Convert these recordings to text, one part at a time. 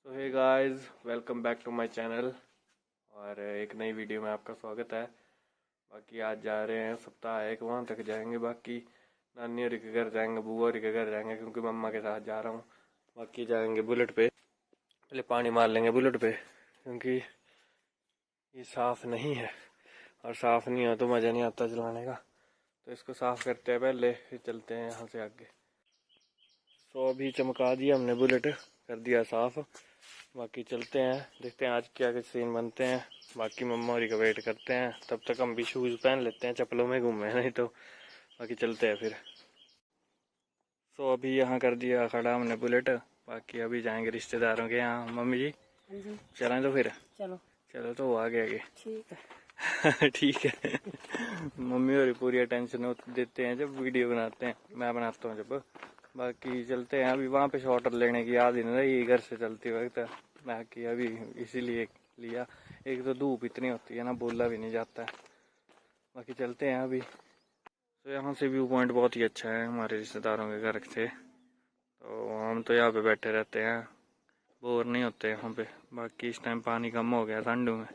तो hey guys, welcome back to my channel. और एक नई वीडियो में आपका स्वागत है। बाकी आज जा रहे हैं, सप्ताह एक वहाँ तक जाएंगे। बाकी नानी और के घर जाएंगे, बुआ और के घर जाएंगे, क्योंकि मम्मा के साथ जा रहा हूँ। बाकी जाएंगे बुलेट पे, पहले पानी मार लेंगे बुलेट पे, क्योंकि ये साफ़ नहीं है और साफ़ नहीं हो तो मज़ा नहीं आता चलाने का। तो इसको साफ़ करते हैं पहले, फिर चलते हैं यहाँ से आगे। तो अभी चमका दिया हमने बुलेट, कर दिया साफ़। बाकी चलते हैं, देखते हैं आज क्या क्या सीन बनते हैं। बाकी मम्मा और का वेट करते हैं, तब तक हम भी शूज़ पहन लेते हैं, चप्पलों में घूमे नहीं तो। बाकी चलते हैं फिर। सो अभी यहाँ कर दिया खड़ा हमने बुलेट। बाकी अभी जाएंगे रिश्तेदारों के यहाँ। मम्मी जी चलें तो फिर? चलो चलो, तो आगे आगे ठीक है। ठीक है। मम्मी और पूरी अटेंशन देते हैं जब वीडियो बनाते हैं, मैं बनाता हूँ जब। बाकी चलते हैं, अभी वहाँ पे शॉट लेने की याद ही नहीं रही घर से चलते वक्त। बाकी अभी इसीलिए लिया, एक तो धूप इतनी होती है ना, बोला भी नहीं जाता है। बाकी चलते हैं अभी। तो यहाँ से व्यू पॉइंट बहुत ही अच्छा है हमारे रिश्तेदारों के घर से। तो हम तो यहाँ पे बैठे रहते हैं, बोर नहीं होते यहाँ पे। बाकी इस टाइम पानी कम हो गया ठंडू में,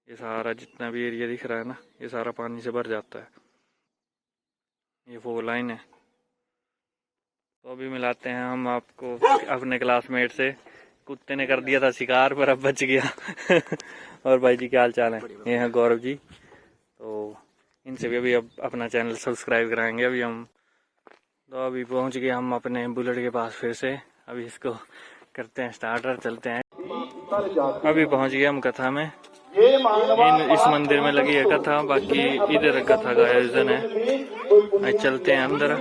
ये सारा जितना भी एरिया दिख रहा है ना, ये सारा पानी से भर जाता है। ये 4 लाइन है। तो अभी मिलाते हैं हम आपको अपने क्लासमेट से। कुत्ते ने कर दिया था शिकार, पर अब बच गया। और भाई जी क्या हाल चाल है? ये हैं गौरव जी। तो इनसे भी अभी अब अपना चैनल सब्सक्राइब कराएंगे अभी हम। तो अभी पहुंच गए हम अपने बुलेट के पास फिर से। अभी इसको करते हैं स्टार्टर, चलते हैं। अभी पहुंच गए हम कथा में। इस मंदिर में लगी है कथा, बाकी इधर कथा का आयोजन है। चलते हैं अंदर।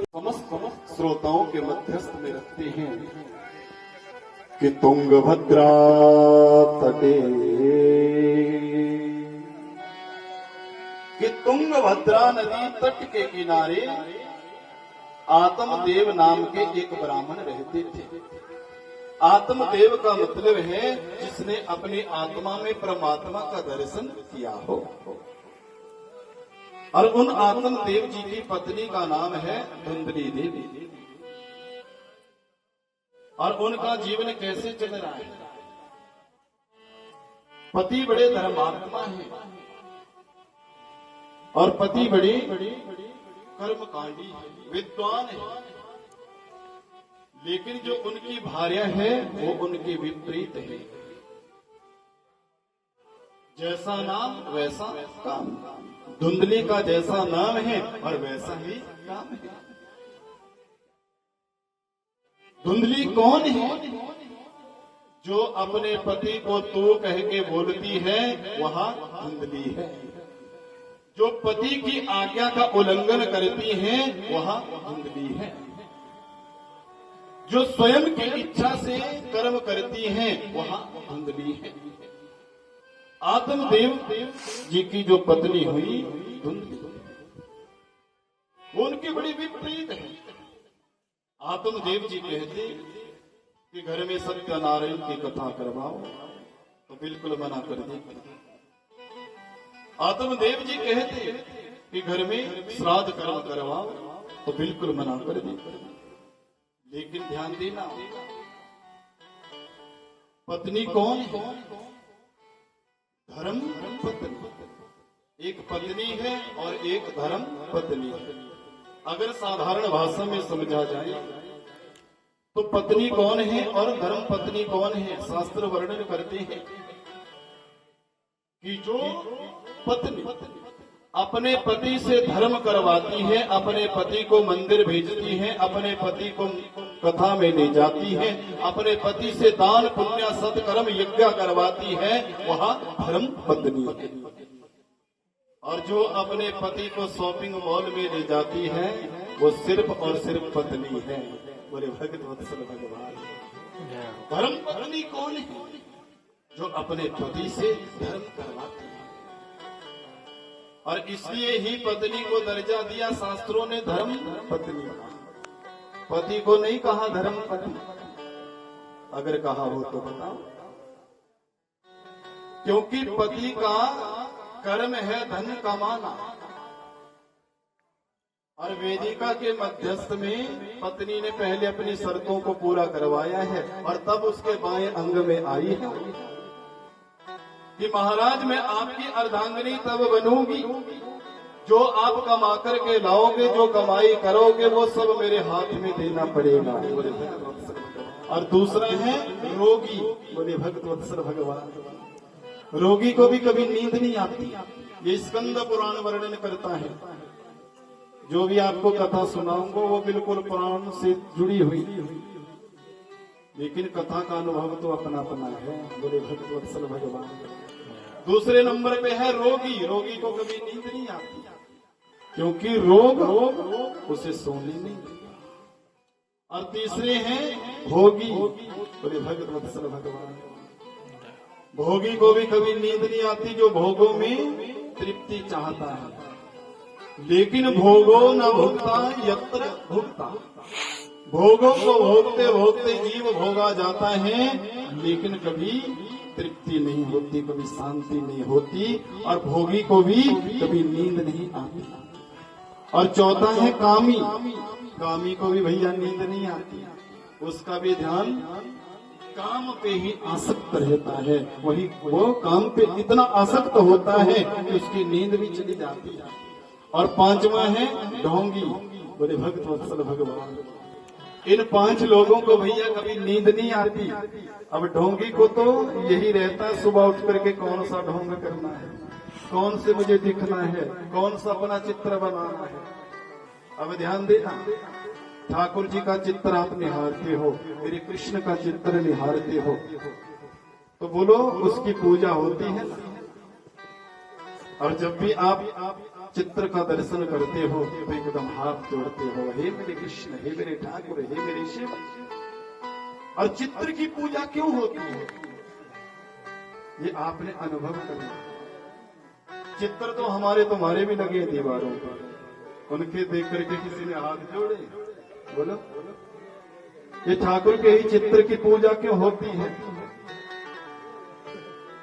समस्त श्रोताओं के मध्यस्थ में रखते हैं कि तुंगभद्रा तटे, कि तुंगभद्रा नदी तट के किनारे आत्मदेव नाम के एक ब्राह्मण रहते थे। आत्मदेव का मतलब है जिसने अपनी आत्मा में परमात्मा का दर्शन किया हो। और उन आत्मदेव जी की पत्नी का नाम है धुंधली देवी। और उनका जीवन कैसे चल रहा है? पति बड़े धर्मात्मा हैं और पति बड़े कर्मकांडी है, विद्वान है। लेकिन जो उनकी भार्या है वो उनके विपरीत है। जैसा नाम वैसा काम। धुंधली का जैसा नाम है और वैसा ही काम है। धुंधली कौन है? जो अपने पति को तू कह के बोलती है, वहां धुंधली है। जो पति की आज्ञा का उल्लंघन करती है, वहां धुंधली है। जो स्वयं की इच्छा से कर्म करती है, वहां धुंधली है। आत्मदेव जी की जो पत्नी हुई धुंधली, वो उनकी बड़ी विपरीत है। आत्मदेव जी कहते कि घर में सत्यनारायण की कथा करवाओ, तो बिल्कुल मना कर देती। आत्मदेव जी कहते कि घर में श्राद्ध कर्म करवाओ, तो बिल्कुल मना कर देती। लेकिन ध्यान देना, पत्नी कौन है? धर्म पत्नी। एक पत्नी है और एक धर्म पत्नी है। अगर साधारण भाषा में समझा जाए तो पत्नी कौन है और धर्म पत्नी कौन है? शास्त्र वर्णन करते हैं कि जो पत्नी अपने पति से धर्म करवाती है, अपने पति को मंदिर भेजती है, अपने पति को कथा में ले जाती है, अपने पति से दान पुण्य सत्कर्म यज्ञ करवाती है, वहां धर्म पत्नी है। और जो अपने पति को शॉपिंग मॉल में ले जाती है, वो सिर्फ और सिर्फ पत्नी है। बोले भगत वत्सल भगवान। धर्म पत्नी कौन है? जो अपने पति से धर्म करवाती है। और इसलिए ही पत्नी को दर्जा दिया शास्त्रों ने धर्म पत्नी। पति को नहीं कहा धर्म पत्नी। अगर कहा हो तो बताओ। क्योंकि पति का कर्म है धन कमाना और वेदिका के मध्यस्थ में पत्नी ने पहले अपनी शर्तों को पूरा करवाया है और तब उसके बाएं अंग में आई है कि महाराज मैं आपकी अर्धांगिनी तब बनूंगी जो आप कमा करके लाओगे, जो कमाई करोगे वो सब मेरे हाथ में देना पड़ेगा। और दूसरा है रोगी, बोले भक्त वत्सल भगवान। रोगी को भी कभी नींद नहीं आती, ये स्कंद पुराण वर्णन करता है। जो भी आपको कथा सुनाऊंगा वो बिल्कुल पुराण से जुड़ी हुई, लेकिन कथा का अनुभव तो अपना अपना है, बोले भक्त वत्सल भगवान। दूसरे नंबर पे है रोगी। रोगी को कभी नींद नहीं आती क्योंकि रोग उसे सोने नहीं देता। और तीसरे हैं भोगी, बोले भक्त वत्सल भगवान। भोगी को भी कभी नींद नहीं आती, जो भोगों में तृप्ति चाहता है, लेकिन भोगो न भुगता यत्र भुगता। भोगों को भोगते भोगते जीव भोगा जाता है, लेकिन कभी तृप्ति नहीं होती, कभी शांति नहीं होती, और भोगी को भी कभी नींद नहीं आती। और चौथा है कामी। कामी को भी भैया नींद नहीं आती, उसका भी ध्यान काम पे ही आसक्त रहता है। वही वो काम पे इतना आसक्त होता है कि उसकी नींद भी चली जाती है। और पांचवा है ढोंगी, बोले भक्त वत्सल भगवान। इन 5 लोगों को भैया कभी नींद नहीं आती। अब ढोंगी को तो यही रहता है सुबह उठ करके कौन सा ढोंग करना है, कौन से मुझे दिखना है, कौन सा अपना चित्र बनाना है। अब ध्यान देना, ठाकुर जी का चित्र आप निहारते हो, मेरे कृष्ण का चित्र निहारते हो, तो बोलो उसकी पूजा होती है ना। और जब भी आप चित्र का दर्शन करते हो तो एकदम हाथ जोड़ते हो, हे मेरे कृष्ण, हे मेरे ठाकुर, हे मेरे शिव। और चित्र की पूजा क्यों होती है ये आपने अनुभव करना। चित्र तो हमारे तुम्हारे भी लगे दीवारों पर, उनके देख करके किसी ने हाथ जोड़े, बोलो ये ठाकुर के ही चित्र की पूजा क्यों होती है?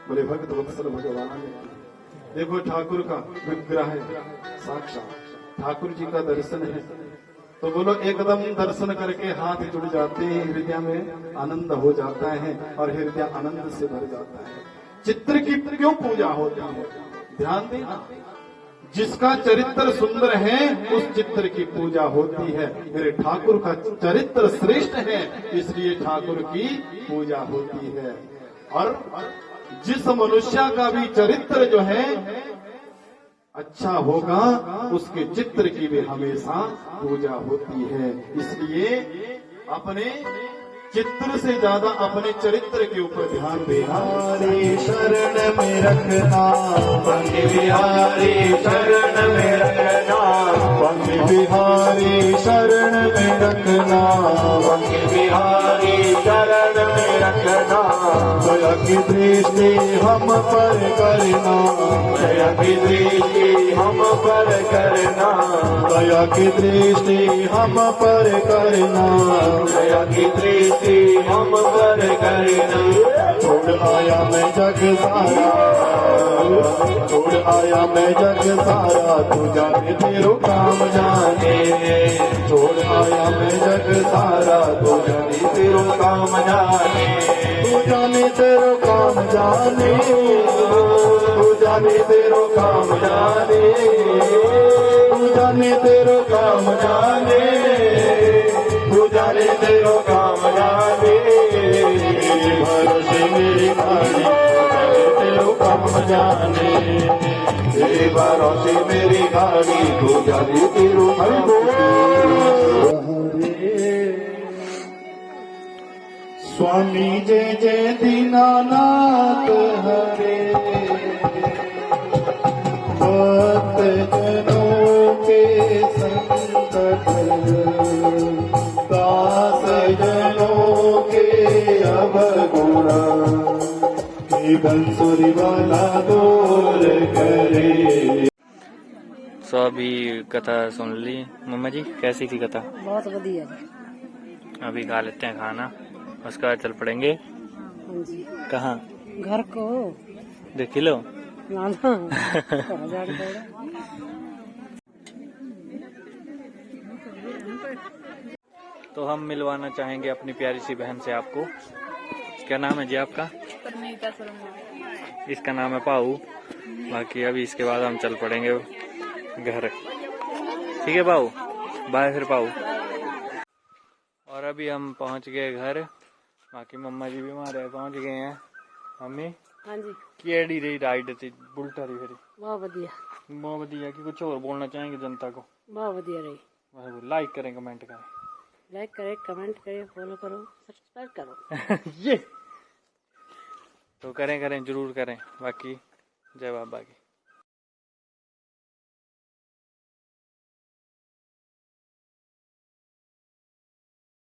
बोले भक्त वत्सल भगवान। देखो ठाकुर का विग्रह है, साक्षात ठाकुर जी का दर्शन है, तो बोलो एकदम दर्शन करके हाथ जुड़ जाते हैं, हृदय में आनंद हो जाता है और हृदय आनंद से भर जाता है। चित्र की क्यों पूजा होती है? ध्यान देना, जिसका चरित्र सुंदर है उस चित्र की पूजा होती है। मेरे ठाकुर का चरित्र श्रेष्ठ है, इसलिए ठाकुर की पूजा होती है। और जिस मनुष्य का भी चरित्र जो है अच्छा होगा, उसके चित्र की भी हमेशा पूजा होती है। इसलिए अपने चित्र से ज्यादा अपने चरित्र के ऊपर ध्यान देना। बिहारी शरण में रखना, बंदी बिहारी शरण में रखना, बंदी बिहारी शरण में रखना, बंदी बिहारी शरण में रखना। दया की दृष्टि हम पर करना, दया की दृष्टि हम पर करना, दया की दृष्टि हम पर करना, दया की दृष्टि हम पर करना। छोड़ आया मैं जग सारा, छोड़ आया मैं जग सारा, तू जाने तेरो काम जाने। छोड़ आया मैं जग सारा, तू जाने तेरो काम जाने, तू जाने तेरो काम जाने, तू जाने तेरो काम जाने, तू जाने तेरो काम जाने, तू जाने तेरो काम जाने। भरोसे मेरी गाड़ी तेरो काम जाने, तेरे भरोसे मेरी गाड़ी, तू जाने तेरो काम जाने। स्वामी जय जय दीनानाथ हरे, भक्त जनों के संकट, दास जनों के अवगुण, बंसुरी वाला दूर करे। सो अभी कथा सुन ली मम्मा जी, कैसी थी कथा? बहुत बढ़िया जी। अभी खा लेते हैं खाना, उसके बाद चल पड़ेंगे। हाँ जी। कहाँ? घर को देख लो। ना ना, तो हम मिलवाना चाहेंगे अपनी प्यारी सी बहन से आपको। क्या नाम है जी आपका? परनीता शर्मा। इसका नाम है पाऊ। बाकी अभी इसके बाद हम चल पड़ेंगे घर। ठीक है पाऊ, बाय फिर पाऊ। और अभी हम पहुंच गए घर। बाकी मम्मा जी भी हमारे पहुंच गए हैं। मम्मी हाँ जी, केड़ी रही राइड थी बुलटा रही फिर बहुत बढ़िया, बहुत बढ़िया। कि कुछ और बोलना चाहेंगे जनता को? बहुत बढ़िया रही। लाइक करें, कमेंट करें। लाइक करें, कमेंट करें, फॉलो करो, सब्सक्राइब करो। ये तो करें जरूर करें। बाकी जय बाबा की।